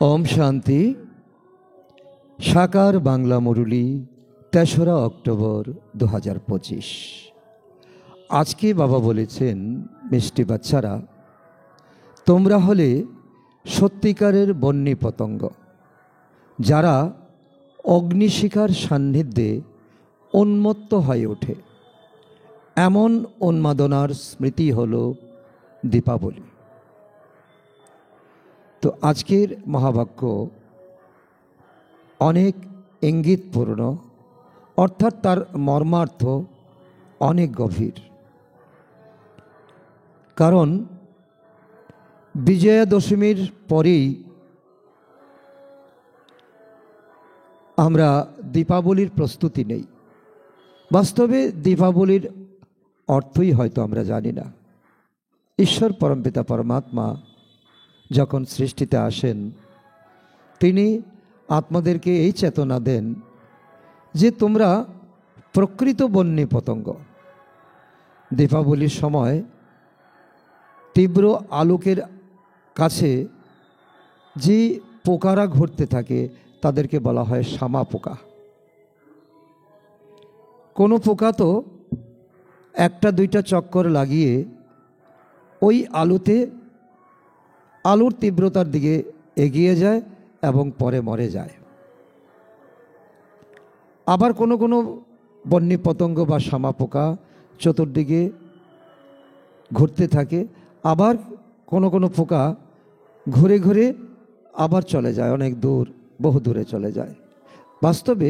ওম শান্তি। সাকার বাংলা মুরলী ৩রা অক্টোবর ২০২৫। আজকে বাবা বলেছেন, মিষ্টি বাচ্চারা, তোমরা হলে সত্যিকারের বন্যী পতঙ্গ, যারা অগ্নিশিখার সান্নিধ্যে উন্মত্ত হয়ে ওঠে। এমন উন্মাদনার স্মৃতি হল দীপাবলি। তো আজকের মহাবাক্য অনেক ইঙ্গিতপূর্ণ, অর্থাৎ তার মর্মার্থ অনেক গভীর। কারণ বিজয়া দশমীর পরেই আমরা দীপাবলির প্রস্তুতি নেই। বাস্তবে দীপাবলির অর্থই হয়তো আমরা জানি না। ঈশ্বর পরমপিতা পরমাত্মা যখন সৃষ্টিতে আসেন, তিনি আত্মাদেরকে এই চেতনা দেন যে তোমরা প্রকৃত বন্যী পতঙ্গ। দীপাবলির সময় তীব্র আলোকের কাছে যে পোকারা ঘুরতে থাকে তাদেরকে বলা হয় শামা পোকা। কোনো পোকা তো একটা দুইটা চক্কর লাগিয়ে ওই আলোর তীব্রতার দিকে এগিয়ে যায় এবং পরে মরে যায়। আবার কোনো কোনো বন্যী পতঙ্গ বা শামা পোকা চতুর্দিকে ঘুরতে থাকে। আবার কোনো কোনো পোকা ঘুরে ঘুরে আবার চলে যায়, অনেক দূর, বহু দূরে চলে যায়। বাস্তবে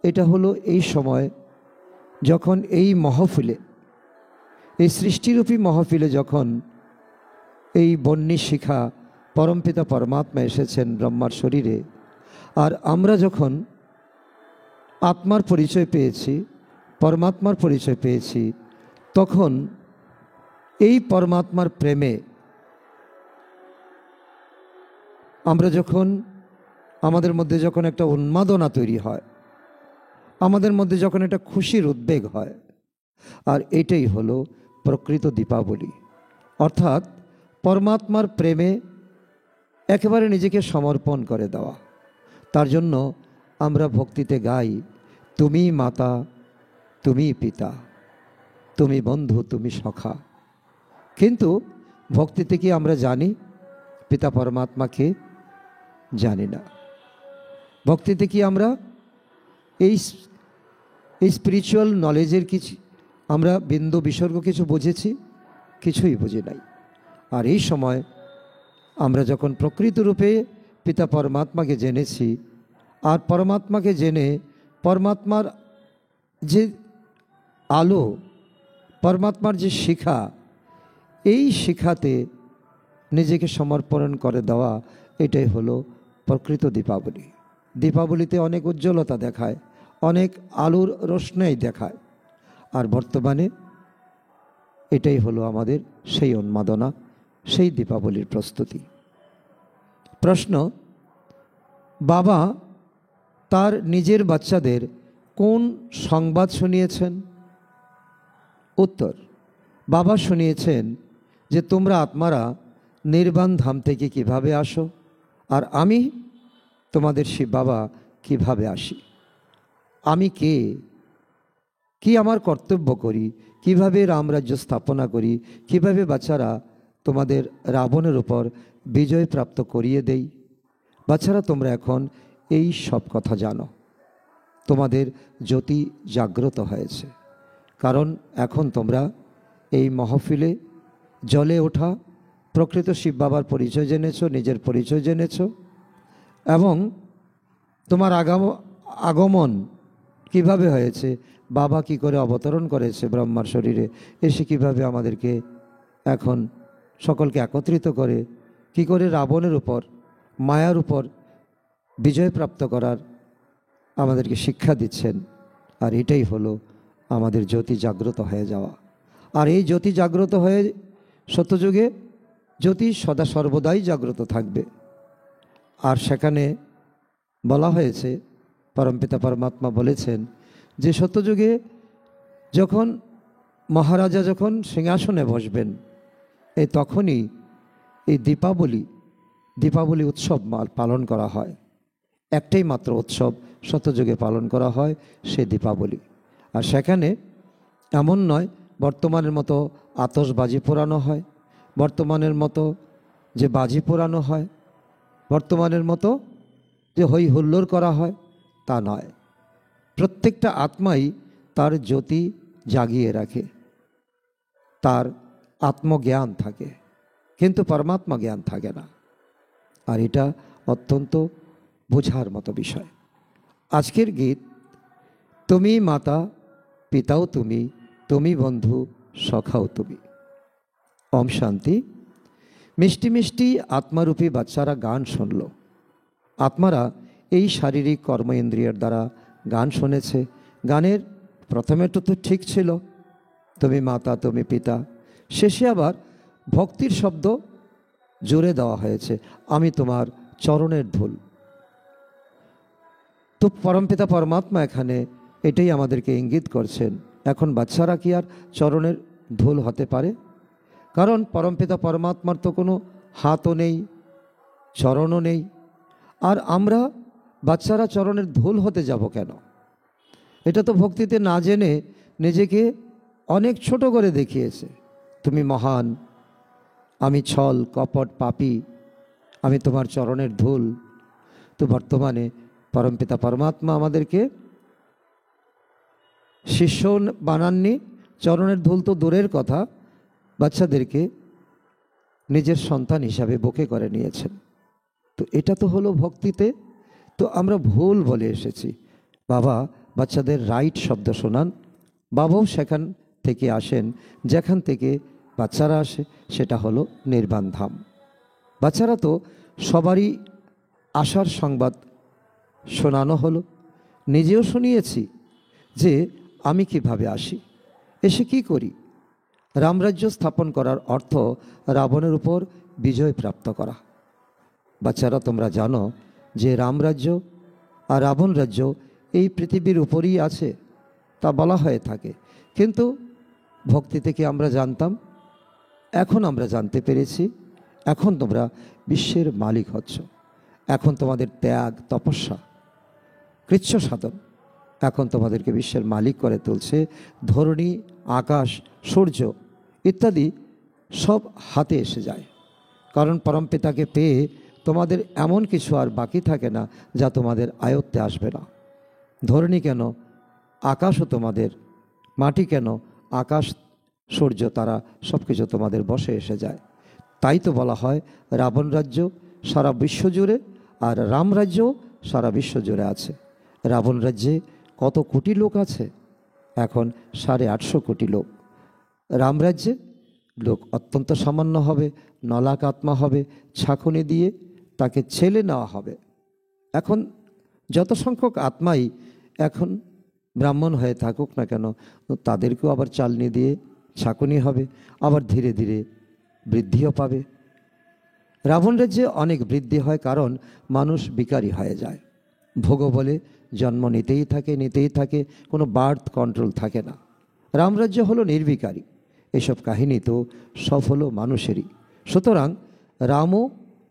এটা হলো এই সময় যখন এই মহফিলে, এই সৃষ্টিরূপী মহফিলে যখন এই বন্যী শিখা পরমপিতা পরমাত্মা এসেছেন ব্রহ্মার শরীরে, আর আমরা যখন আত্মার পরিচয় পেয়েছি, পরমাত্মার পরিচয় পেয়েছি, তখন এই পরমাত্মার প্রেমে আমরা যখন, আমাদের মধ্যে যখন একটা উন্মাদনা তৈরি হয়, আমাদের মধ্যে যখন একটা খুশির উদ্বেগ হয়, আর এটাই হলো প্রকৃত দীপাবলি। অর্থাৎ পরমাত্মার প্রেমে একেবারে নিজেকে সমর্পণ করে দেওয়া। তার জন্য আমরা ভক্তিতে গাই, তুমি মাতা, তুমি পিতা, তুমি বন্ধু, তুমি সখা। কিন্তু ভক্তিতে কি আমরা জানি পিতা পরমাত্মাকে? জানি না। ভক্তিতে কি আমরা এই স্পিরিচুয়াল নলেজের কিছু আমরা বিন্দু বিসর্গ কিছু বুঝেছি? কিছুই বুঝি নাই। আর এই সময় আমরা যখন প্রকৃত রূপে পিতা পরমাত্মাকে জেনেছি, আর পরমাত্মাকে জেনে পরমাত্মার যে আলো, পরমাত্মার যে শিখা, এই শিখাতে নিজেকে সমর্পণ করে দেওয়া, এটাই হলো প্রকৃত দীপাবলি। দীপাবলিতে অনেক উজ্জ্বলতা দেখায়, অনেক আলোর রোশনাই দেখায়। আর বর্তমানে এটাই হলো আমাদের সেই উন্মাদনা, সেই দীপাবলির প্রস্তুতি। প্রশ্ন, বাবা তার নিজের বাচ্চাদের কোন সংবাদ শুনিয়েছেন? উত্তর, বাবা শুনিয়েছেন যে তোমরা আত্মারা নির্বাণ ধাম থেকে কিভাবে আসো, আর আমি তোমাদের শিব বাবা কিভাবে আসি। আমি কে, কি আমার কর্তব্য করি, কিভাবে রামরাজ্য স্থাপনা করি, কিভাবে বাচ্চারা তোমাদের রাবণের উপর বিজয় প্রাপ্ত করিয়ে দেই। বাচ্চারা, তোমরা এখন এই সব কথা জানো। তোমাদের জ্যোতি জাগ্রত হয়েছে, কারণ এখন তোমরা এই মহফিলে জ্বলে ওঠা প্রকৃত শিব বাবার পরিচয় জেনেছ, নিজের পরিচয় জেনেছ, এবং তোমার আগমন কিভাবে হয়েছে, বাবা কি করে অবতরণ করেছে ব্রহ্মার শরীরে, এসে কিভাবে আমাদেরকে এখন সকলকে একত্রিত করে কি করে রাবণের উপর, মায়ার উপর বিজয় প্রাপ্ত করার আমাদেরকে শিক্ষা দিচ্ছেন। আর এটাই হলো আমাদের জ্যোতি জাগ্রত হয়ে যাওয়া। আর এই জ্যোতি জাগ্রত হয়ে সত্যযুগে জ্যোতি সদা সর্বদাই জাগ্রত থাকবে। আর সেখানে বলা হয়েছে, পরমপিতা পরমাত্মা বলেছেন যে সত্যযুগে যখন মহারাজা যখন সিংহাসনে বসবেন, তখনই এই দীপাবলি দীপাবলি উৎসব পালন করা হয়। একটাই মাত্র উৎসব শতযুগে পালন করা হয়, সে দীপাবলি। আর সেখানে এমন নয় বর্তমানের মতো আতশবাজি পোড়ানো হয়, বর্তমানের মতো যে বাজি পোড়ানো হয়, বর্তমানের মতো যে হই হুল্লোড় করা হয়, তা নয়। প্রত্যেকটা আত্মাই তার জ্যোতি জাগিয়ে রাখে, তার আত্মজ্ঞান থাকে, কিন্তু পরমাত্মা জ্ঞান থাকে না। আর এটা অত্যন্ত বোঝার মতো বিষয়। আজকের গীত, তুমি মাতা পিতাও তুমি, তুমি বন্ধু সখাও তুমি। ওম শান্তি। মিষ্টি মিষ্টি আত্মারূপী বাচ্চারা গান শুনল। আত্মারা এই শারীরিক কর্ম ইন্দ্রিয়ের দ্বারা গান শুনেছে। গানের প্রথমেটা তো ঠিক ছিল, তুমি মাতা তুমি পিতা, শেষে আবার ভক্তির শব্দ জুড়ে দেওয়া হয়েছে, আমি তোমার চরণের ধুল। তো পরমপিতা পরমাত্মা এখানে এটাই আমাদেরকে ইঙ্গিত করছেন। এখন বাচ্চারা কি আর চরণের ধুল হতে পারে? কারণ পরমপিতা পরমাত্মার তো কোনো হাতও নেই, চরণও নেই। আর আমরা বাচ্চারা চরণের ধুল হতে যাব কেন? এটা তো ভক্তিতে না জেনে নিজেকে অনেক ছোট করে দেখিয়েছে। তুমি মহান, আমি ছল কপট পাপী, আমি তোমার চরণের ধুল। তো বর্তমানে পরমপিতা পরমাত্মা আমাদেরকে শিষ্য বানাননি, চরণের ধুল তো দূরের কথা, বাচ্চাদেরকে নিজের সন্তান হিসাবে বুকে করে নিয়েছেন। তো এটা তো হলো ভক্তিতে। তো আমরা ভুল বলে এসেছি। বাবা বাচ্চাদের রাইট শব্দ শোনান। বাবাও সেখান থেকে আসেন যেখান থেকে বাচ্চারা আসে, সেটা হলো নির্বাণ ধাম। বাচ্চারা তো সবারই আসার সংবাদ শোনানো হলো, নিজেও শুনিয়েছি যে আমি কিভাবে আসি, এসে কি করি। রামরাজ্য স্থাপন করার অর্থ রাবণের উপর বিজয় প্রাপ্ত করা। বাচ্চারা তোমরা জানো যে রামরাজ্য আর রাবণ রাজ্য এই পৃথিবীর উপরই আছে, তা বলা হয়ে থাকে। কিন্তু ভক্তি থেকে আমরা জানতাম, এখন আমরা জানতে পেরেছি, এখন তোমরা বিশ্বের মালিক হচ্ছ। এখন তোমাদের ত্যাগ তপস্যা কৃচ্ছ সাধন এখন তোমাদেরকে বিশ্বের মালিক করে তুলছে। ধরণী, আকাশ, সূর্য ইত্যাদি সব হাতে এসে যায়। কারণ পরমপিতাকে পেয়ে তোমাদের এমন কিছু আর বাকি থাকে না যা তোমাদের আয়ত্তে আসবে না। ধরণী কেন, আকাশও তোমাদের, মাটি কেন, আকাশ, সূর্য, তারা সব কিছু তোমাদের বশে এসে যায়। তাই তো বলা হয় রাবণ রাজ্য সারা বিশ্ব জুড়ে আর রাম রাজ্য সারা বিশ্ব জুড়ে আছে। রাবণ রাজ্যে কত কোটি লোক আছে? এখন 850 কোটি লোক। রাম রাজ্যে লোক অত্যন্ত সামান্য হবে, নলাক আত্মা হবে, ছাঁকুনি দিয়ে তাকে ছেলে নেওয়া হবে। এখন যত সংখ্যক আত্মাই এখন ব্রাহ্মণ হয়ে থাকুক না কেন, তাদেরকেও আবার চালনি দিয়ে ছাঁকুনি হবে, আবার ধীরে ধীরে বৃদ্ধিও পাবে। রাবণ রাজ্যে অনেক বৃদ্ধি হয়, কারণ মানুষ বিকারী হয়ে যায়। ভোগ বলে জন্ম নিতেই থাকে, কোনো বার্থ কন্ট্রোল থাকে না। রামরাজ্য হলো নির্বিকারী। এসব কাহিনী তো সব হলো মানুষেরই। সুতরাং রামও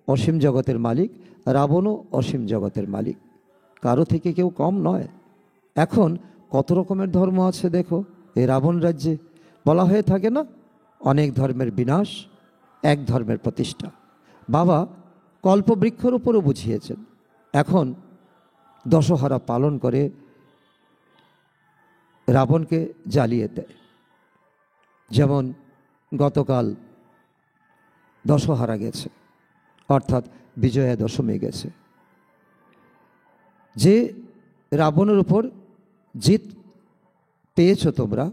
অসীম জগতের মালিক, রাবণও অসীম জগতের মালিক, কারো থেকে কেউ কম নয়। এখন কত রকমের ধর্ম আছে দেখো এই রাবণ রাজ্যে। বলা হয়ে থাকে না, অনেক ধর্মের বিনাশ, এক ধর্মের প্রতিষ্ঠা। বাবা কল্পবৃক্ষের উপরও বুঝিয়েছেন। এখন দশহরা পালন করে রাবণকে জ্বালিয়ে দেয়। যেমন গতকাল দশহরা গেছে, অর্থাৎ বিজয়া দশমী গেছে। যে রাবণের উপর জিত পেয়েছ তোমরা,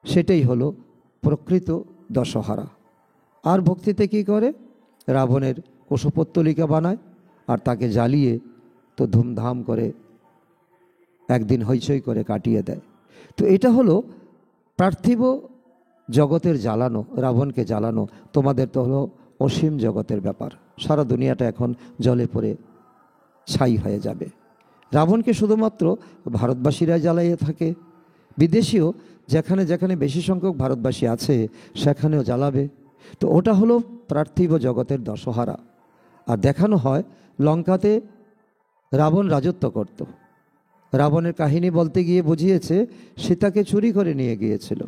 সেটাই হলো প্রকৃত দশহরা। আর ভক্তিতে কি করে? রাবণের কুশপুত্তলিকা বানায় আর তাকে জ্বালিয়ে তো ধুমধাম করে একদিন হইচই করে কাটিয়ে দেয়। তো এটা হলো পার্থিব জগতের জ্বালানো, রাবণকে জ্বালানো। তোমাদের তো হলো অসীম জগতের ব্যাপার, সারা দুনিয়াটা এখন জলে পড়ে ছাই হয়ে যাবে। রাবণকে শুধুমাত্র ভারতবাসীরা জ্বালাইয়ে থাকে, বিদেশিও যেখানে যেখানে বেশি সংখ্যক ভারতবাসী আছে সেখানেও জ্বালাবে। তো ওটা হলো পার্থিব জগতের দশহারা। আর দেখানো হয় লঙ্কাতে রাবণ রাজত্ব করত। রাবণের কাহিনী বলতে গিয়ে বুঝিয়েছে সীতাকে চুরি করে নিয়ে গিয়েছিল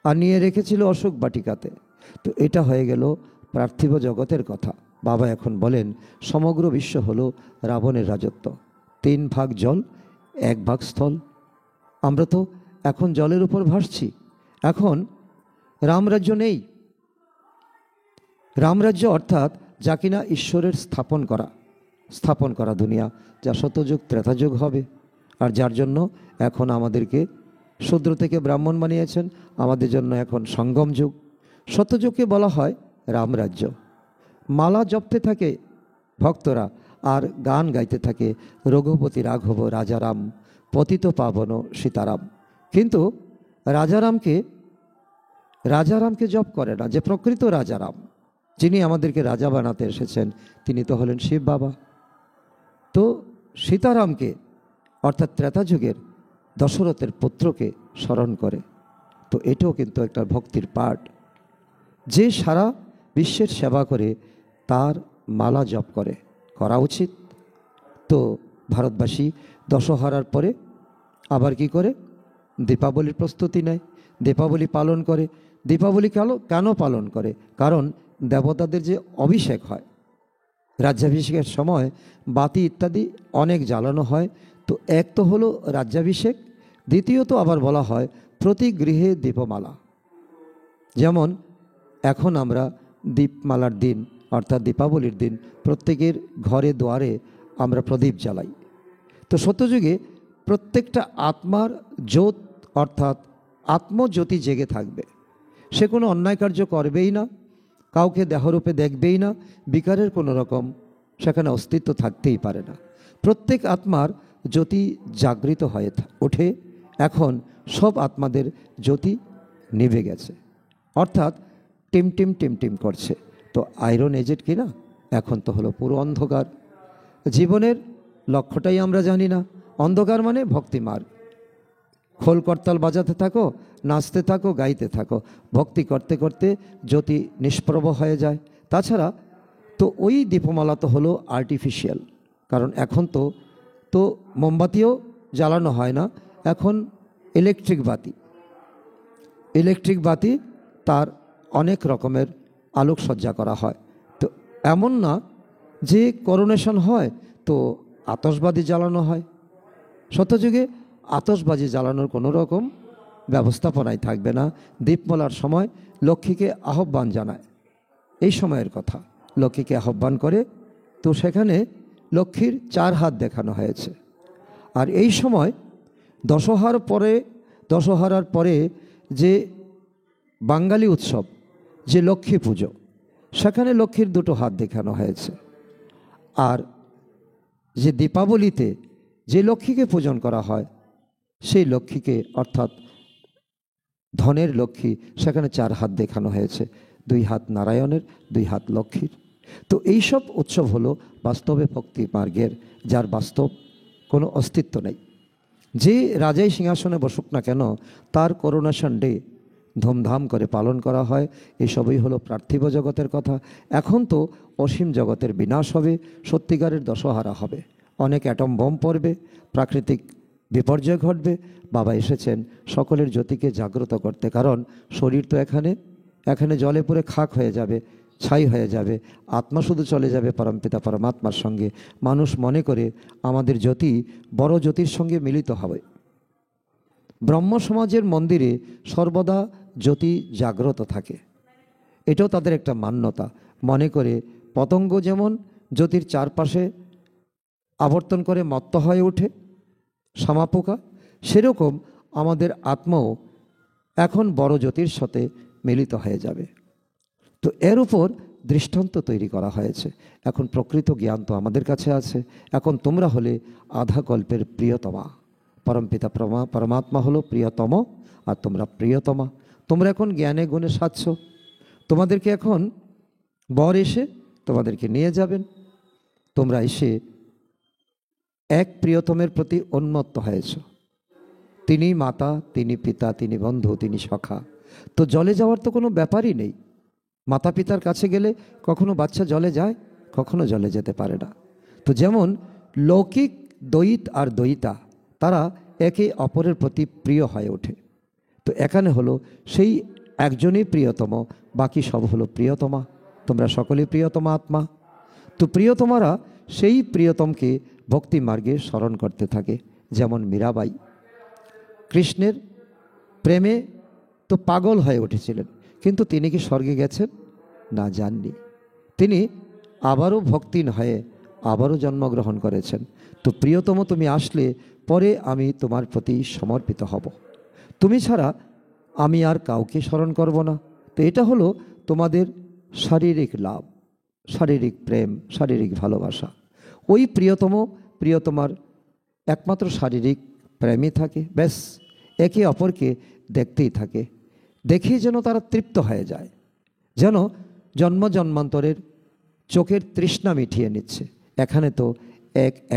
আর নিয়ে রেখেছিল অশোক বাটিকাতে। তো এটা হয়ে গেল পার্থিব জগতের কথা। বাবা এখন বলেন সমগ্র বিশ্ব হলো রাবণের রাজত্ব। 3 ভাগ জল, 1 ভাগ স্থল। আমরা তো এখন জলের উপর ভাসছি। এখন রামরাজ্য নেই। রামরাজ্য অর্থাৎ যা কিনা ঈশ্বরের স্থাপন করা দুনিয়া, যা সত্যযুগ ত্রেতাযুগ হবে, আর যার জন্য এখন আমাদেরকে শূদ্র থেকে ব্রাহ্মণ বানিয়েছেন। আমাদের জন্য এখন সঙ্গম যুগ। সত্যযুগকে বলা হয় রামরাজ্য। মালা জপতে থাকে ভক্তরা আর গান গাইতে থাকে রঘুপতি রাঘব রাজারাম পতিত পাবন সীতারাম। কিন্তু রাজারামকে জপ করে না। যে প্রকৃত রাজারাম, যিনি আমাদেরকে রাজা বানাতে এসেছেন, তিনি তো হলেন শিব বাবা। তো সীতারামকে অর্থাৎ ত্রেতা যুগের দশরথের পুত্রকে স্মরণ করে। তো এটাও কিন্তু একটা ভক্তির পাঠ। যে সারা বিশ্বের সেবা করে তার মালা জপ করা উচিত। তো ভারতবাসী দশহরার পরে আবার কি করে? দীপাবলির প্রস্তুতি নেয়, দীপাবলি পালন করে। দীপাবলি কেন পালন করে? কারণ দেবতাদের যে অভিষেক হয়, রাজ্যাভিষেকের সময় বাতি ইত্যাদি অনেক জ্বালানো হয়। তো এক তো হলো রাজ্যাভিষেক, দ্বিতীয়ত আবার বলা হয় প্রতি গৃহে দীপমালা। যেমন এখন আমরা দীপমালার দিন অর্থাৎ দীপাবলির দিন প্রত্যেকের ঘরে দুয়ারে আমরা প্রদীপ জ্বালাই। তো সত্যযুগে প্রত্যেকটা আত্মার জ্যোত অর্থাৎ আত্মজ্যোতি জেগে থাকবে। সে কোনো অন্যায় কার্য করবেই না, কাউকে দেহরূপে দেখবেই না, বিকারের কোনো রকম সেখানে অস্তিত্ব থাকতেই পারে না। প্রত্যেক আত্মার জ্যোতি জাগৃত হয়ে ওঠে। এখন সব আত্মাদের জ্যোতি নিভে গেছে, অর্থাৎ টিম করছে। তো আয়রন এজেড কিনা? এখন তো হলো পুরো অন্ধকার। জীবনের লক্ষ্যটাই আমরা জানি না। অন্ধকার মানে ভক্তি মার্গ। খোল করতাল বাজাতে থাকো, নাচতে থাকো, গাইতে থাকো, ভক্তি করতে করতে জ্যোতি নিষ্প্রভ হয়ে যায়। তাছাড়া তো ওই দীপমালা তো হলো আর্টিফিশিয়াল। কারণ এখন তো মোমবাতিও জ্বালানো হয় না, এখন ইলেকট্রিক বাতি তার অনেক রকমের আলোকসজ্জা করা হয়। তো এমন না যে করোনেশন হয় তো আতশবাজি জ্বালানো হয়। সত্যযুগে আতশবাজি জ্বালানোর কোনো রকম ব্যবস্থাপনাই থাকবে না। দীপমালার সময় লক্ষ্মীকে আহ্বান জানায়, এই সময়ের কথা। লক্ষ্মীকে আহ্বান করে, তো সেখানে লক্ষ্মীর 4 হাত দেখানো হয়েছে। আর এই সময় দশহরার পরে যে বাঙালি উৎসব যে লক্ষ্মী পুজো, সেখানে লক্ষ্মীর 2টো হাত দেখানো হয়েছে। আর যে দীপাবলিতে যে লক্ষ্মীকে পূজন করা হয়, সেই লক্ষ্মীকে অর্থাৎ ধনের লক্ষ্মী, সেখানে 4 হাত দেখানো হয়েছে। 2 হাত নারায়ণের, 2 হাত লক্ষ্মীর। তো এইসব উৎসব হলো বাস্তবে ভক্তি মার্গের, যার বাস্তব কোনো অস্তিত্ব নেই। যে রাজাই সিংহাসনে বসুক না কেন, তার করোনেশন ডে ধুমধাম করে পালন করা হয়। এসবই হলো পার্থিব জগতের কথা। এখন তো অসীম জগতের বিনাশ হবে, সত্যিকারের দশহারা হবে। অনেক অ্যাটম বোম পড়বে, প্রাকৃতিক বিপর্যয় ঘটবে। বাবা এসেছেন সকলের জ্যোতিকে জাগ্রত করতে। কারণ শরীর তো এখানে জলে পড়ে খাক হয়ে যাবে, ছাই হয়ে যাবে। আত্মা শুধু চলে যাবে পরমপিতা পরমাত্মার সঙ্গে। মানুষ মনে করে আমাদের জ্যোতি বড় জ্যোতির সঙ্গে মিলিত হবে। ব্রহ্ম সমাজের মন্দিরে সর্বদা জ্যোতি জাগ্রত থাকে, এটাও তাদের একটা মান্যতা। মনে করে পতঙ্গ যেমন জ্যোতির চারপাশে আবর্তন করে মত্ত হয়ে ওঠে, শামাপোকা, সেরকম আমাদের আত্মাও এখন বড় জ্যোতির সাথে মিলিত হয়ে যাবে। তো এর উপর দৃষ্টান্ত তৈরি করা হয়েছে। এখন প্রকৃত জ্ঞান তো আমাদের কাছে আছে। এখন তোমরা হলে আধা কল্পের প্রিয়তমা। পরমপিতা পরমাত্মা হলো প্রিয়তম, আর তোমরা প্রিয়তমা। তোমরা এখন জ্ঞানে গুণে সাচ্ছ। তোমাদেরকে এখন বর এসে তোমাদেরকে নিয়ে যাবেন। তোমরা এসে এক প্রিয়তমের প্রতি উন্মত্ত হয়েছ। তিনি মাতা, তিনি পিতা, তিনি বন্ধু, তিনি সখা। তো জলে যাওয়ার তো কোনো ব্যাপারই নেই। মাতা পিতার কাছে গেলে কখনো বাচ্চা জলে যায়, কখনো জলে যেতে পারে না। তো যেমন লৌকিক দ্বৈত আর দ্বৈতা, তারা একে অপরের প্রতি প্রিয় হয়ে ওঠে। তো এখানে হলো সেই একজনই প্রিয়তম, বাকি সব হলো প্রিয়তমা। তোমরা সকলেই প্রিয়তমা আত্মা। তো প্রিয়তমারা সেই প্রিয়তমকে ভক্তি মার্গে স্মরণ করতে থাকে। যেমন মীরাবাই কৃষ্ণের প্রেমে তো পাগল হয়ে উঠেছিলেন, কিন্তু তিনি কি স্বর্গে গেছেন? না, যাননি। তিনি আবারও ভক্তিহীন হয়ে আবারও জন্মগ্রহণ করেছেন। তো প্রিয়তম, তুমি আসলে পরে আমি তোমার প্রতি সমর্পিত হব, তুমি ছাড়া আমি আর কাউকে স্মরণ করব না। তো এটা হলো তোমাদের শারীরিক লাভ, শারীরিক প্রেম, শারীরিক ভালোবাসা। ওই প্রিয়তমার একমাত্র শারীরিক প্রেমই থাকে, ব্যাস। একে অপরকে দেখতেই থাকে, দেখেই যেন তারা তৃপ্ত হয়ে যায়, যেন জন্ম জন্মান্তরের চোখের তৃষ্ণা মিটিয়ে নিচ্ছে। এখানে তো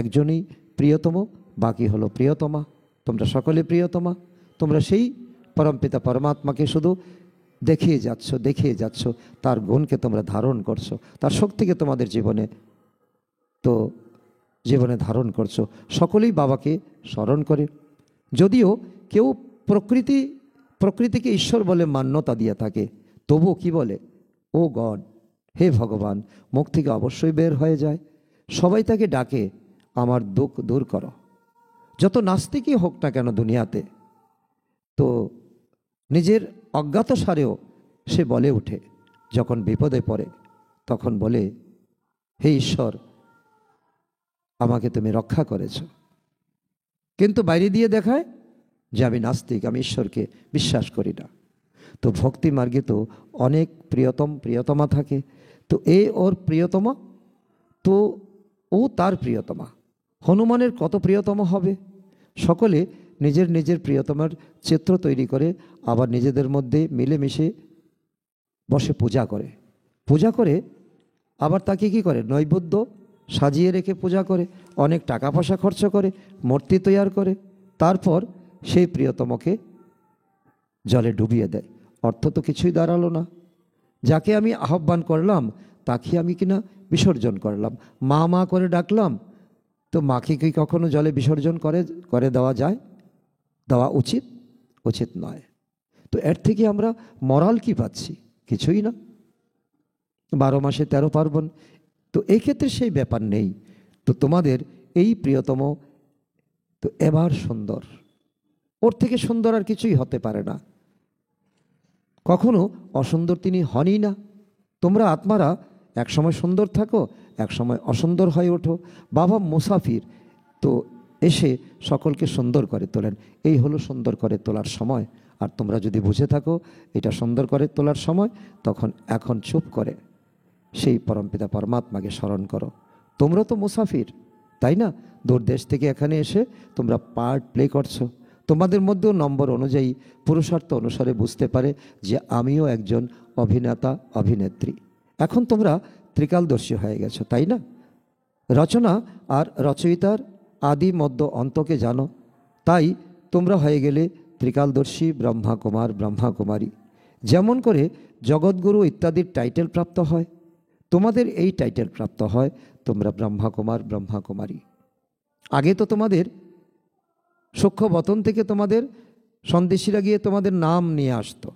একজনই প্রিয়তম, বাকি হলো প্রিয়তমা। তোমরা সকলে প্রিয়তমা। তোমরা সেই পরমপিতা পরমাত্মাকে শুধু দেখিয়ে যাচ্ছ, তার গুণকে তোমরা ধারণ করছো, তার শক্তিকে তোমাদের জীবনে ধারণ করছো। সকলেই বাবাকে স্মরণ করে। যদিও কেউ প্রকৃতিকে ঈশ্বর বলে মান্যতা দিয়ে থাকে, তবুও কি বলে? ও গড, হে ভগবান, মুখ থেকে অবশ্যই বের হয়ে যায়। সবাই তাকে ডাকে, আমার দুঃখ দূর করো। যত নাস্তিকই হোক না কেন দুনিয়াতে, তো নিজের অজ্ঞাত সারেও সে বলে ওঠে, যখন বিপদে পড়ে তখন বলে, হে ঈশ্বর, আমাকে তুমি রক্ষা করেছ। কিন্তু বাইরে দিয়ে দেখায় যে আমি নাস্তিক, আমি ঈশ্বরকে বিশ্বাস করি না। তো ভক্তি মার্গে তো অনেক প্রিয়তমা থাকে। তো ওর প্রিয়তমা, তো ও তার প্রিয়তমা। হনুমানের কত প্রিয়তম হবে? সকলে নিজের প্রিয়তমার চিত্র তৈরি করে আবার নিজেদের মধ্যে মিলেমিশে বসে পূজা করে আবার তাকে কি করে? নৈবেদ্য সাজিয়ে রেখে পূজা করে, অনেক টাকা পয়সা খরচ করে, মূর্তি তৈরি করে, তারপর সেই প্রিয়তমকে জলে ডুবিয়ে দেয়। অর্থ তো কিছুই দাঁড়ালো না। যাকে আমি আহ্বান করলাম তাকে আমি কিনা বিসর্জন করলাম। মা করে ডাকলাম, তো মাকে কি কখনো জলে বিসর্জন করে দেওয়া যায়? দেওয়া উচিত নয়। তো এর থেকে আমরা মরাল কি পাচ্ছি? কিছুই না। 12 মাসে 13 পার্বণ, তো এই ক্ষেত্রে সেই ব্যাপার নেই। তো তোমাদের এই প্রিয়তম তো এবার সুন্দর, ওর থেকে সুন্দর আর কিছুই হতে পারে না। কখনো অসুন্দর তিনি হনই না। তোমরা আত্মারা একসময় সুন্দর থাকো, একসময় অসুন্দর হয়ে ওঠো। বাবা মুসাফির, তো এসে সকলকে সুন্দর করে তোলেন। এই হলো সুন্দর করে তোলার সময়। আর তোমরা যদি বুঝে থাকো এটা সুন্দর করে তোলার সময়, তখন এখন চুপ করে সেই পরমপিতা পরমাত্মাকে স্মরণ করো। তোমরা তো মুসাফির, তাই না? দূর দেশ থেকে এখানে এসে তোমরা পার্ট প্লে করছো। তোমাদের মধ্যেও নম্বর অনুযায়ী, পুরুষার্থ অনুসারে বুঝতে পারে যে আমিও একজন অভিনেতা অভিনেত্রী। এখন তোমরা ত্রিকালদর্শী হয়ে গেছো, তাই না? রচনা আর রচয়িতার আদি মধ্য অন্তকে জানো, তাই তোমরা হয়ে গেলে ত্রিকালদর্শী ব্রহ্মা কুমার ব্রহ্মা কুমারী। যেমন করে জগৎগুরু ইত্যাদির টাইটেল প্রাপ্ত হয়, তোমাদের এই টাইটেল প্রাপ্ত হয়, তোমরা ব্রহ্মা কুমার ব্রহ্মা কুমারী। আগে তো তোমাদের সূক্ষ্মবতন থেকে তোমাদের সন্দেশীরা গিয়ে তোমাদের নাম নিয়ে আসতো,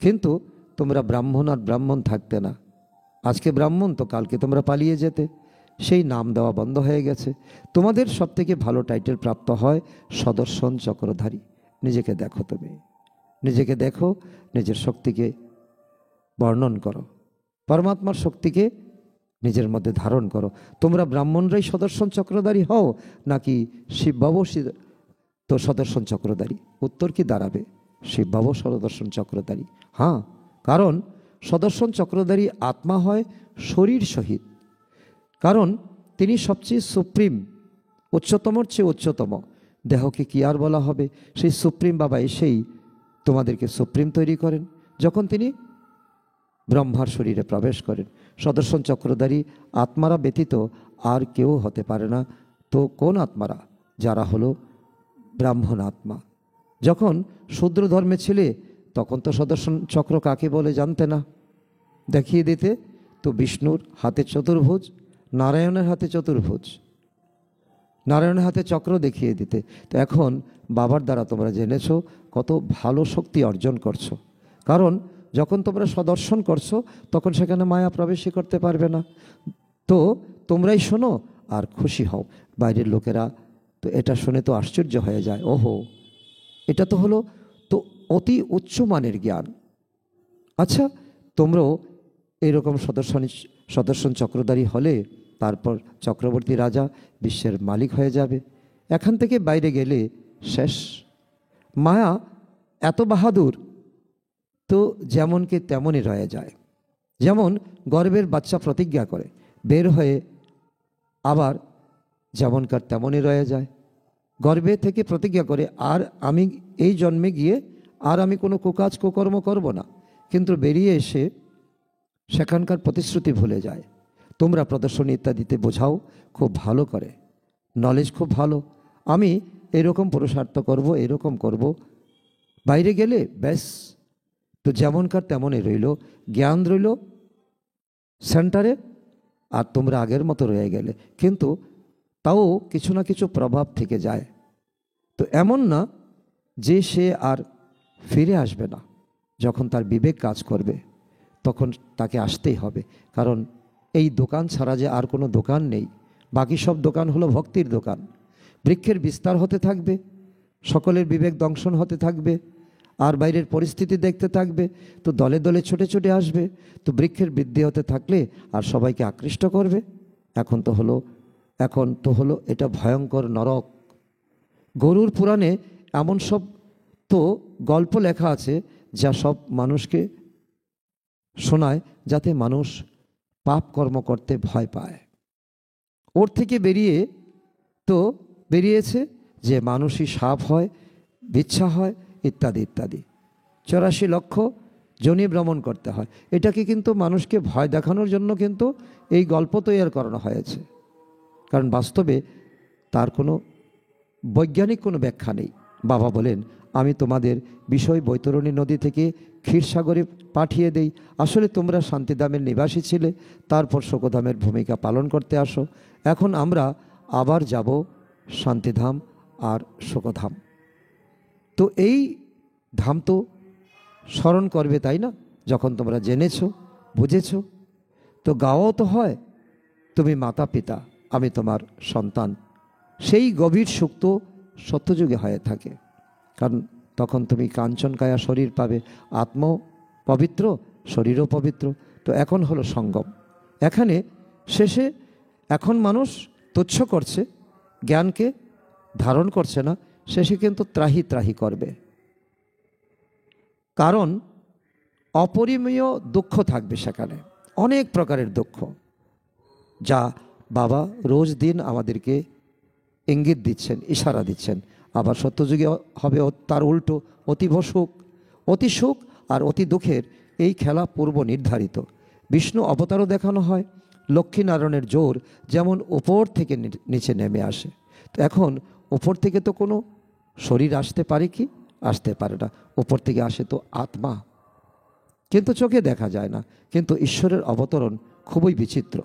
কিন্তু তোমরা ব্রাহ্মণ আর ব্রাহ্মণ থাকতে না। আজকে ব্রাহ্মণ, তো কালকে তোমরা পালিয়ে যেতে। সেই নাম দেওয়া বন্ধ হয়ে গেছে। তোমাদের সবথেকে ভালো টাইটেল প্রাপ্ত হয় সদর্শন চক্রধারী। নিজেকে দেখো, তুমি নিজেকে দেখো, নিজের শক্তিকে বর্ণন করো, পরমাত্মার শক্তিকে নিজের মধ্যে ধারণ করো। তোমরা ব্রাহ্মণরাই সদর্শন চক্রধারী হও, নাকি শিববাবু তো সদর্শন চক্রধারী? উত্তর কি দাঁড়াবে? শিববাবু সদর্শন চক্রধারী। হ্যাঁ, কারণ সদর্শন চক্রধারী আত্মা হয় শরীর সহিত, কারণ তিনি সবচেয়ে সুপ্রিম, উচ্চতমর চেয়ে উচ্চতম। দেহকে কি আর বলা হবে? সেই সুপ্রিম বাবা এসেই তোমাদেরকে সুপ্রিম তৈরি করেন যখন তিনি ব্রহ্মার শরীরে প্রবেশ করেন। সদর্শন চক্রধারী আত্মারা ব্যতীত আর কেউ হতে পারে না। তো কোন আত্মারা? যারা হলো ব্রাহ্মণ আত্মা। যখন শূদ্র ধর্মে ছিলে তখন তো সদর্শন চক্র কাকে বলে জানতে না, দেখিয়ে দিতে, তো বিষ্ণুর হাতে চতুর্ভুজ, নারায়ণের হাতে চতুর্ভুজ, নারায়ণের হাতে চক্র দেখিয়ে দিতে। তো এখন বাবার দ্বারা তোমরা জেনেছো কত ভালো শক্তি অর্জন করছো, কারণ যখন তোমরা সদর্শন করছো তখন সেখানে মায়া প্রবেশই করতে পারবে না। তো তোমরাই শোনো আর খুশি হও। বাইরের লোকেরা তো এটা শুনে তো আশ্চর্য হয়ে যায়, ওহো এটা তো হলো তো অতি উচ্চমানের জ্ঞান। আচ্ছা, তোমরাও এইরকম সদর্শন চক্রধারী হলে তারপর চক্রবর্তী রাজা বিশ্বের মালিক হয়ে যাবে। এখান থেকে বাইরে গেলে শেষ। মায়া এত বাহাদুর, তো যেমনকে তেমনই রয়ে যায়। যেমন গর্ভের বাচ্চা প্রতিজ্ঞা করে বের হয়ে আবার যেমনকার তেমনই রয়ে যায়। গর্ভে থেকে প্রতিজ্ঞা করে আর আমি এই জন্মে গিয়ে আর আমি কোনো কুকাজ কুকর্ম করব না, কিন্তু বেরিয়ে এসে সেখানকার প্রতিশ্রুতি ভুলে যায়। তোমরা প্রদর্শনী ইত্যাদিতে বোঝাও খুব ভালো করে, নলেজ খুব ভালো, আমি এরকম পুরুষার্থ করব, এরকম করব। বাইরে গেলে ব্যাস তো যেমনকার তেমনই রইল, জ্ঞান রইল সেন্টারে, আর তোমরা আগের মতো রয়ে গেলে, কিন্তু তাও কিছু না কিছু প্রভাব থেকে যায়। তো এমন না যে সে আর ফিরে আসবে না। যখন তার বিবেক কাজ করবে তখন তাকে আসতেই হবে, কারণ এই দোকান ছাড়া যে আর কোনো দোকান নেই। বাকি সব দোকান হলো ভক্তির দোকান। বৃক্ষের বিস্তার হতে থাকবে, সকলের বিবেক দংশন হতে থাকবে, আর বাইরের পরিস্থিতি দেখতে থাকবে, তো দলে দলে ছুটে ছুটে আসবে। তো বৃক্ষের বৃদ্ধি হতে থাকলে আর সবাইকে আকৃষ্ট করবে। এখন তো হলো এটা ভয়ঙ্কর নরক। গরুর পুরাণে এমন সব তো গল্প লেখা আছে যা সব মানুষকে শোনায়, যাতে মানুষ পাপ কর্ম করতে ভয় পায়। ওর থেকে বেরিয়েছে যে মানুষই সাপ হয়, বিচ্ছা হয়, ইত্যাদি ইত্যাদি। 84 লক্ষ যোনি ভ্রমণ করতে হয়। এটাকে কিন্তু মানুষকে ভয় দেখানোর জন্য কিন্তু এই গল্প তৈরি করানো হয়েছে, কারণ বাস্তবে তার কোনো বৈজ্ঞানিক কোনো ব্যাখ্যা নেই। বাবা বলেন, আমি তোমাদের বিষয় বৈতরণী নদী থেকে ক্ষীরসাগরে পাঠিয়ে দেই। আসলে তোমরা শান্তিধামের নিবাসী ছিলে, তারপর শোকধামের ভূমিকা পালন করতে আসো। এখন আমরা আবার যাব শান্তিধাম আর শোকধাম। তো এই ধাম তো স্মরণ করবে, তাই না? যখন তোমরা জেনেছ, বুঝেছ, তো গাওয়াও তো হয়, তুমি মাতা পিতা, আমি তোমার সন্তান। সেই গভীর সুখ তো সত্যযুগে হয়ে থাকে, কারণ তখন তুমি কাঞ্চনকায়া শরীর পাবে, আত্ম পবিত্র, শরীরও পবিত্র। তো এখন হলো সঙ্গম। এখানে শেষে এখন মানুষ তুচ্ছ করছে, জ্ঞানকে ধারণ করছে না, শেষে কিন্তু ত্রাহি ত্রাহি করবে। কারণ অপরিমেয় দুঃখ থাকবে সেখানে, অনেক প্রকারের দুঃখ, যা বাবা রোজ দিন আমাদেরকে ইঙ্গিত দিচ্ছেন, ইশারা দিচ্ছেন। আবার সত্যযুগে হবে তার উল্টো, অতি সুখ আর অতি দুঃখের এই খেলা পূর্ব নির্ধারিত। বিষ্ণু অবতারও দেখানো হয়, লক্ষ্মীনারায়ণের জোর যেমন উপর থেকে নিচে নেমে আসে। তো এখন উপর থেকে তো কোনো শরীর আসতে পারে কি? আসতে পারে না। উপর থেকে আসে তো আত্মা, কিন্তু চোখে দেখা যায় না। কিন্তু ঈশ্বরের অবতরণ খুবই বিচিত্র।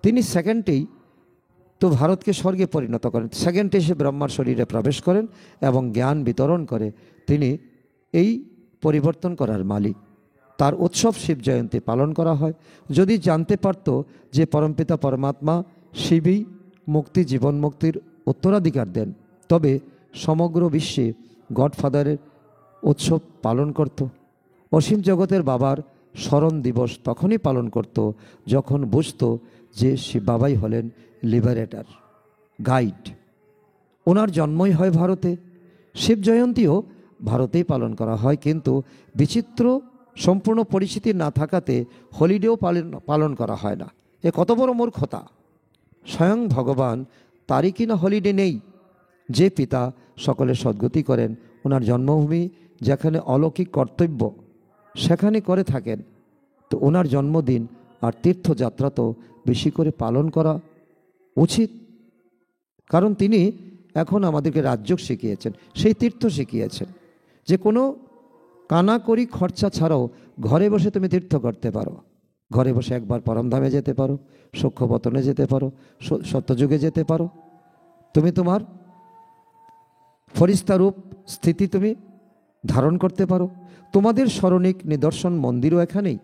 তিনি সেকেন্ডেই তো ভারতকে স্বর্গে পরিণত করেন, সেকেন্ডে এসে ব্রহ্মার শরীরে প্রবেশ করেন এবং জ্ঞান বিতরণ করে। তিনি এই পরিবর্তন করার মালিক। তার উৎসব শিব জয়ন্তী পালন করা হয়। যদি জানতে পারত যে পরমপিতা পরমাত্মা শিবই মুক্তি, জীবন মুক্তির উত্তরাধিকার দেন, তবে সমগ্র বিশ্বে গডফাদারের উৎসব পালন করত। অসীম জগতের বাবার স্মরণ দিবস তখনই পালন করত যখন বুঝত যে শিব বাবাই হলেন লিবারেটর, গাইড। ওনার জন্মই হয় ভারতে, শিব জয়ন্তীও ভারতেই পালন করা হয়। কিন্তু বিচিত্র সম্পূর্ণ পরিস্থিতি না থাকাতে হলিডেও পালন করা হয় না। এ কত বড় মূর্খতা! স্বয়ং ভগবান, তারই কিনা হলিডে নেই। যে পিতা সকলের সদ্গতি করেন, ওনার জন্মভূমি যেখানে অলৌকিক কর্তব্য সেখানে করে থাকেন, তো ওনার জন্মদিন আর তীর্থযাত্রা তো বেশি করে পালন করা উচিত। কারণ তিনি এখন আমাদেরকে রাজযোগ শিখিয়েছেন, সেই তীর্থ শিখিয়েছেন যে কোনো কানাকড়ি খরচা ছাড়াও ঘরে বসে তুমি তীর্থ করতে পারো। ঘরে বসে একবার পরমধামে যেতে পারো, সূক্ষ্মবতনে যেতে পারো, সত্যযুগে যেতে পারো। তুমি তোমার ফরিস্তারূপ স্থিতি তুমি ধারণ করতে পারো। তোমাদের স্মরণিক নিদর্শন মন্দিরও এখানেই,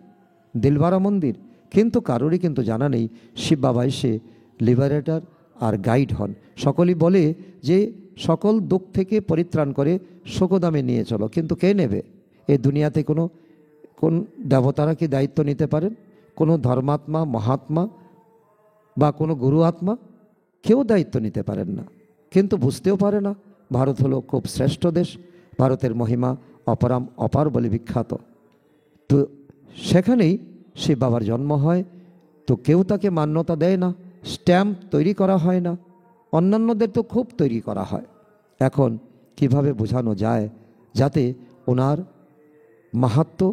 দিলবারা মন্দির। কিন্তু কারোরই কিন্তু জানা নেই শিব বাবা এসে লিবারেটর আর গাইড হন। সকলেই বলে যে সকল দুঃখ থেকে পরিত্রাণ করে শোকদামে নিয়ে চলো, কিন্তু কে নেবে? এই দুনিয়াতে কোন দেবতারা কি দায়িত্ব নিতে পারেন? কোনো ধর্মাত্মা, মহাত্মা বা কোনো গুরু আত্মা কেউ দায়িত্ব নিতে পারেন না, কিন্তু বুঝতেও পারে না। ভারত হলো খুব শ্রেষ্ঠ দেশ, ভারতের মহিমা অপরাম অপার বলে বিখ্যাত। তো সেখানেই শিব বাবার জন্ম হয়। তো কেউ তাকে মান্যতা দেয় না, স্ট্যাম্প তৈরি করা হয় না। অন্যান্যদের তো খুব তৈরি করা হয়। এখন কিভাবে বোঝানো যায় যাতে ওনার মাহাত্ম্য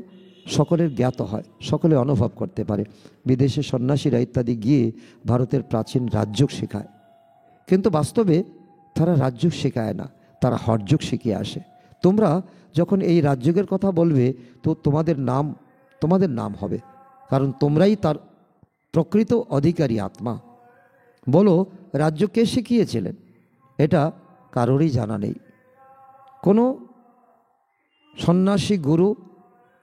সকলের জ্ঞাত হয়, সকলে অনুভব করতে পারে? বিদেশে সন্ন্যাসীরা ইত্যাদি গিয়ে ভারতের প্রাচীন রাজযোগ শেখায়, কিন্তু বাস্তবে তারা রাজযোগ শেখায় না, তারা হঠযোগ শিখিয়ে আসে। তোমরা যখন এই রাজযোগের কথা বলবে তো তোমাদের নাম হবে, কারণ তোমরাই তার প্রকৃত অধিকারী আত্মা। বলো, রাজযোগ কে শিখিয়েছিলেন? এটা কারোরই জানা নেই। কোনো সন্ন্যাসী গুরু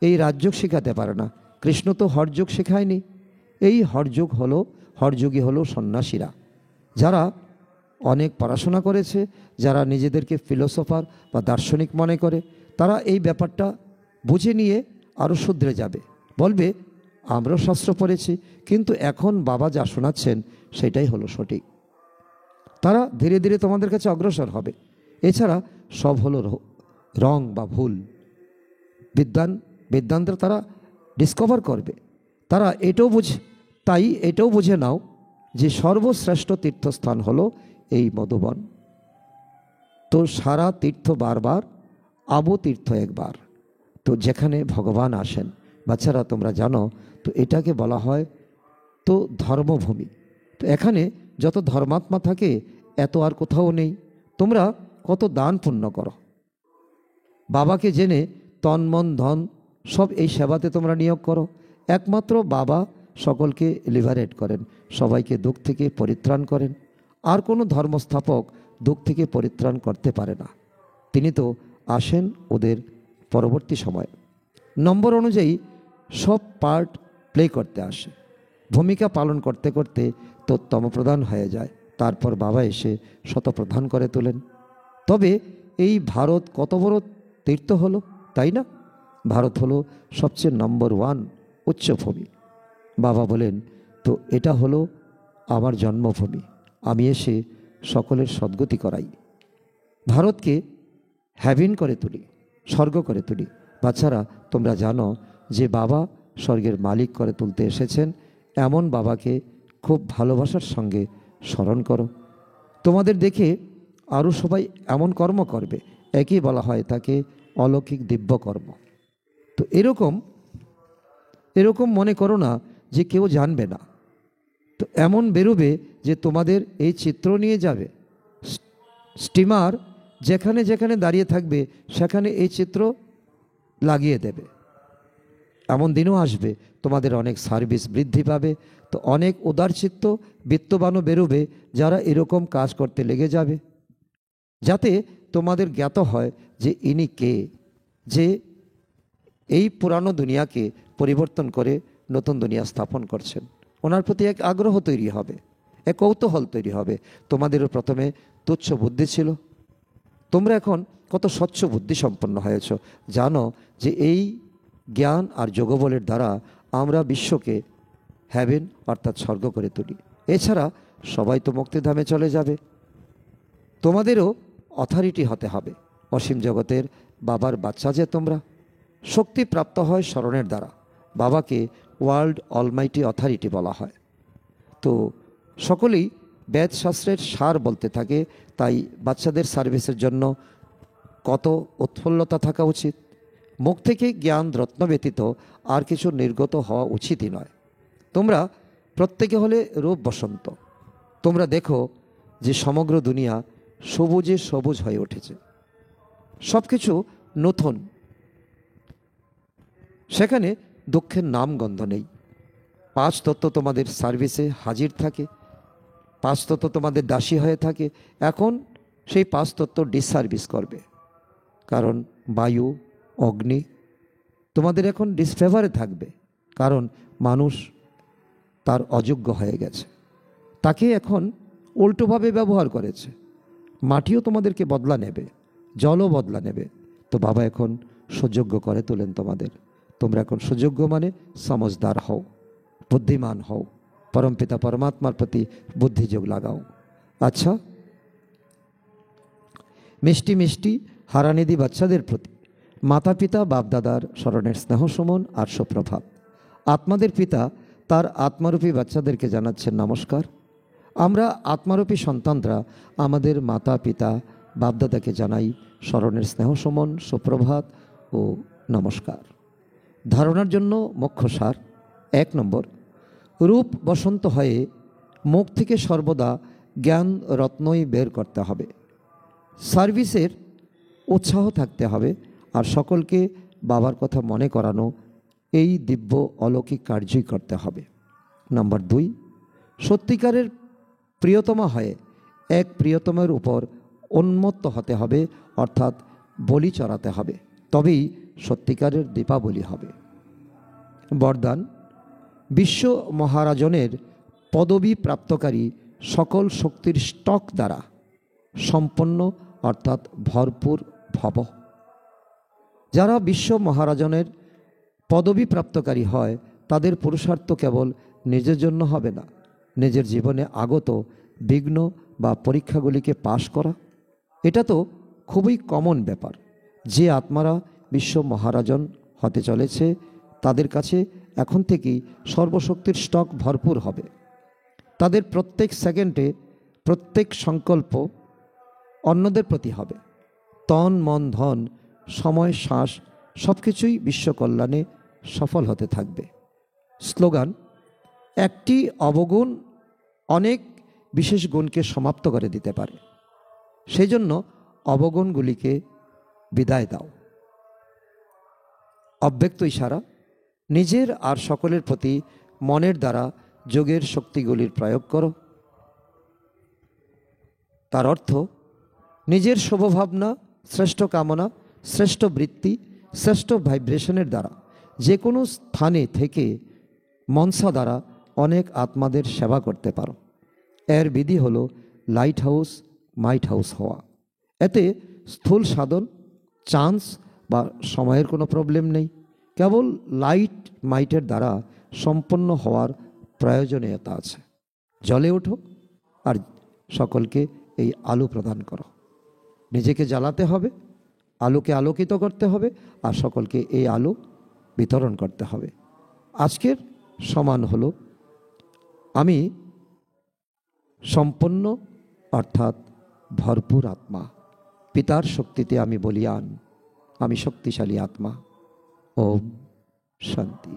এই রাজযোগ শেখাতে পারে না। কৃষ্ণ তো হঠযোগ শেখায়নি। এই হঠযোগী হলো সন্ন্যাসীরা, যারা অনেক পড়াশোনা করেছে, যারা নিজেদেরকে ফিলোসফার বা দার্শনিক মনে করে। তারা এই ব্যাপারটা বুঝে নিয়ে আরও শুধরে যাবে, বলবে আমরাও শাস্ত্র পড়েছি, কিন্তু এখন বাবা যা শোনাচ্ছেন সেটাই হলো সঠিক। তারা ধীরে ধীরে তোমাদের কাছে অগ্রসর হবে। এছাড়া সব হলো রং বা ভুল। বিদ্যান্ত তারা ডিসকভার করবে। তারা এটাও বুঝে নাও যে সর্বশ্রেষ্ঠ তীর্থস্থান হলো এই মধুবন। তো সারা তীর্থ বারবার, আবু তীর্থ একবার। তো যেখানে ভগবান আসেন, বাচ্চারা তোমরা জানো, তো এটাকে বলা হয় তো ধর্মভূমি। তো এখানে যত ধর্মাত্মা থাকে এত আর কোথাও নেই। তোমরা কত দান পুণ্য করো, বাবাকে জেনে তন মন ধন সব এই সেবাতে তোমরা নিয়োগ করো। একমাত্র বাবা সকলকে লিবারেট করেন, সবাইকে দুঃখ থেকে পরিত্রাণ করেন। আর কোনো ধর্মস্থাপক দুঃখ থেকে পরিত্রাণ করতে পারে না। তিনি তো আসেন ওদের পরবর্তী সময়, নম্বর অনুযায়ী সব পার্ট প্লে করতে আসে। ভূমিকা পালন করতে করতে তত্ত্বম প্রধান হয়ে যায়, তারপর বাবা এসে শতপ্রধান করে তোলেন। তবে এই ভারত কত বড় তীর্থ হলো, তাই না? ভারত হলো সবচেয়ে নম্বর 1 উচ্চভূমি। বাবা বলেন, তো এটা হলো আমার জন্মভূমি, আমি এসে সকলের সদ্গতি করাই, ভারতকে হ্যাভিন করে তুলি, স্বর্গ করে তুলি। বাচ্চারা তোমরা জানো যে বাবা স্বর্গের মালিক করে তুলতে এসেছেন। এমন বাবাকে খুব ভালোবাসার সঙ্গে স্মরণ করো। তোমাদের দেখে আরও সবাই এমন কর্ম করবে, একই বলা হয় তাকে অলৌকিক দিব্য কর্ম। তো এরকম মনে করো না যে কেউ জানবে না। তো এমন বেরোবে যে তোমাদের এই চিত্র নিয়ে যাবে, স্টিমার যেখানে যেখানে দাঁড়িয়ে থাকবে সেখানে এই চিত্র লাগিয়ে দেবে। এমন দিনও আসবে তোমাদের অনেক সার্ভিস বৃদ্ধি পাবে। তো অনেক উদারচিত্ত বিত্তবানও বেরোবে যারা এরকম কাজ করতে লেগে যাবে, যাতে তোমাদের জ্ঞাত হয় যে ইনি কে, যে এই পুরানো দুনিয়াকে পরিবর্তন করে নতুন দুনিয়া স্থাপন করছেন। ওনার প্রতি এক আগ্রহ তৈরি হবে, এক কৌতূহল তৈরি হবে। তোমাদেরও প্রথমে তুচ্ছ বুদ্ধি ছিল, তোমরা এখন কত স্বচ্ছ বুদ্ধি সম্পন্ন হয়েছ। জানো যে এই জ্ঞান আর যোগবলের দ্বারা আমরা বিশ্বকে হ্যাভেন অর্থাৎ স্বর্গ করে তুলি। এছাড়া সবাই তো মুক্তিধামে চলে যাবে। তোমাদেরও অথরিটি হতে হবে। অসীম জগতের বাবার বাচ্চা যে তোমরা, শক্তি প্রাপ্ত হয় স্মরণের দ্বারা। বাবাকে ওয়ার্ল্ড অলমাইটি অথরিটি বলা হয়। তো সকলেই বেদশাস্ত্রের সার বলতে থাকে, তাই বাচ্চাদের সার্ভিসের জন্য কত উৎফুল্লতা থাকা উচিত। মুখ থেকে জ্ঞান রত্ন ব্যতীত আর কিছু নির্গত হওয়া উচিতই নয়। তোমরা প্রত্যেকে হলে রূপ বসন্ত। তোমরা দেখো যে সমগ্র দুনিয়া সবুজে সবুজ হয়ে উঠেছে, সব কিছু নতুন, সেখানে দুঃখের নাম গন্ধ নেই। পাঁচ তত্ত্ব তোমাদের সার্ভিসে হাজির থাকে, পাঁচ তত্ত্ব তোমাদের দাসী হয়ে থাকে। এখন সেই পাঁচ তত্ত্ব ডিসসার্ভিস করবে, কারণ বায়ু, অগ্নি তোমাদের এখন ডিসফেভারে থাকবে, কারণ মানুষ তার অযোগ্য হয়ে গেছে, তাকে এখন উল্টোভাবে ব্যবহার করেছে। মাটিও তোমাদেরকে বদলা নেবে, জলও বদলা নেবে। তো বাবা এখন সুযোগ্য করে তোলেন তোমাদের। তোমরা এখন সুযোগ্য মানে সমঝদার হও, বুদ্ধিমান হও, পরমপিতা পরমাত্মার প্রতি বুদ্ধিযোগ লাগাও। আচ্ছা, মিষ্টি মিষ্টি হারানিধি বাচ্চাদের প্রতি মাতা পিতা বাপদাদার স্মরণের স্নেহ সুমন আর সুপ্রভাত। আত্মাদের পিতা তার আত্মারূপী বাচ্চাদেরকে জানাচ্ছেন নমস্কার। আমরা আত্মারূপী সন্তানরা আমাদের মাতা পিতা বাপদাদাকে জানাই স্মরণের স্নেহ সুমন, সুপ্রভাত ও নমস্কার। ধারণার জন্য মুখ্য সার: 1 নম্বর, রূপ বসন্ত হয়ে মুখ থেকে সর্বদা জ্ঞান রত্নই বের করতে হবে। সার্ভিসের উৎসাহ থাকতে হবে, আর সকলকে বাবার কথা মনে করানো, এই দিব্য অলৌকিক কার্যই করতে হবে। নাম্বার 2, সত্যিকারের প্রিয়তমা হয়ে এক প্রিয়তমের উপর উন্মত্ত হতে হবে, অর্থাৎ বলি চড়াতে হবে, তবেই সত্যিকারের দীপাবলি হবে। বরদান: বিশ্ব মহারাজনের পদবী প্রাপ্তকারী সকল শক্তির স্টক দ্বারা সম্পন্ন, অর্থাৎ ভরপুর ভব। যারা বিশ্ব মহারাজনের পদবী প্রাপ্তকারী হয় তাদের পুরুষার্থ কেবল নিজের জন্য হবে না, নিজের জীবনে আগত বিঘ্ন বা পরীক্ষাগুলিকে পাশ করা। এটা তো খুবই কমন ব্যাপার। যে আত্মারা বিশ্ব মহারাজন হতে চলেছে তাদের কাছে এখন থেকেই সর্বশক্তির স্টক ভরপুর হবে। তাদের প্রত্যেক সেকেন্ডে প্রত্যেক সংকল্প অন্যদের প্রতি হবে। তন মন ধন সময় শ্বাস সব কিছুই বিশ্ব কল্যাণে সফল হতে থাকবে। স্লোগান: একটি অবগুণ অনেক বিশেষ গুণকে সমাপ্ত করে দিতে পারে, সেই জন্য অবগুণগুলিকে বিদায় দাও। অব্যক্ত ইশারা: নিজের আর সকলের প্রতি মনের দ্বারা যোগের শক্তিগুলির প্রয়োগ করো। তার অর্থ, নিজের শুভভাবনা, শ্রেষ্ঠ কামনা, শ্রেষ্ঠ বৃত্তি, শ্রেষ্ঠ ভাইব্রেশনের দ্বারা যে কোনো স্থানে থেকে মনসা দ্বারা অনেক আত্মাদের সেবা করতে পারো। এর বিধি হলো লাইট হাউস মাইট হাউস হওয়া। এতে স্থূল সাধন, চান্স বা সময়ের কোনো প্রবলেম নেই, কেবল লাইট মাইটের দ্বারা সম্পন্ন হওয়ার প্রয়োজনীয়তা আছে। জ্বলে ওঠো আর সকলকে এই আলো প্রদান করো। নিজেকে জ্বালাতে হবে, আলোকে আলোকিত করতে হবে, আর সকলকে এই আলো বিতরণ করতে হবে। আজকের সমান হলো আমি সম্পন্ন, অর্থাৎ ভরপুর আত্মা। পিতার শক্তিতে আমি বলিয়ান, আমি শক্তিশালী আত্মা। ওম শান্তি।